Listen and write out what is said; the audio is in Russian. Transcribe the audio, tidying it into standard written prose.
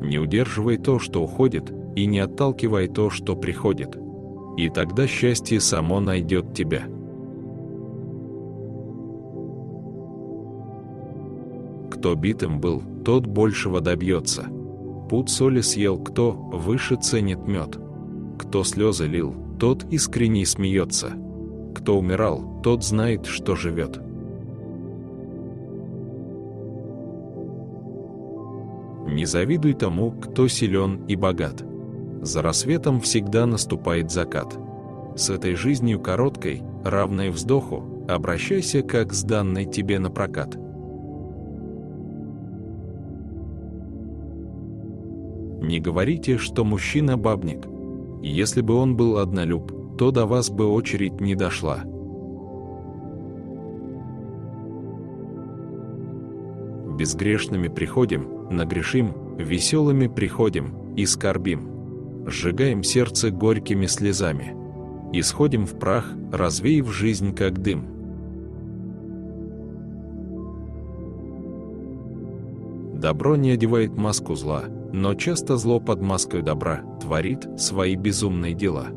Не удерживай то, что уходит, и не отталкивай то, что приходит. И тогда счастье само найдет тебя. Кто битым был, тот большего добьется. Пуд соли съел, кто выше ценит мед. Кто слезы лил, тот искренне смеется. Кто умирал, тот знает, что живет. Не завидуй тому, кто силен и богат. За рассветом всегда наступает закат. С этой жизнью короткой, равной вздоху, обращайся как с данной тебе на прокат. Не говорите, что мужчина бабник. Если бы он был однолюб, то до вас бы очередь не дошла. Безгрешными приходим, нагрешим, веселыми приходим и скорбим. Сжигаем сердце горькими слезами. Исходим в прах, развеяв жизнь как дым. Добро не одевает маску зла, но часто зло под маской добра творит свои безумные дела.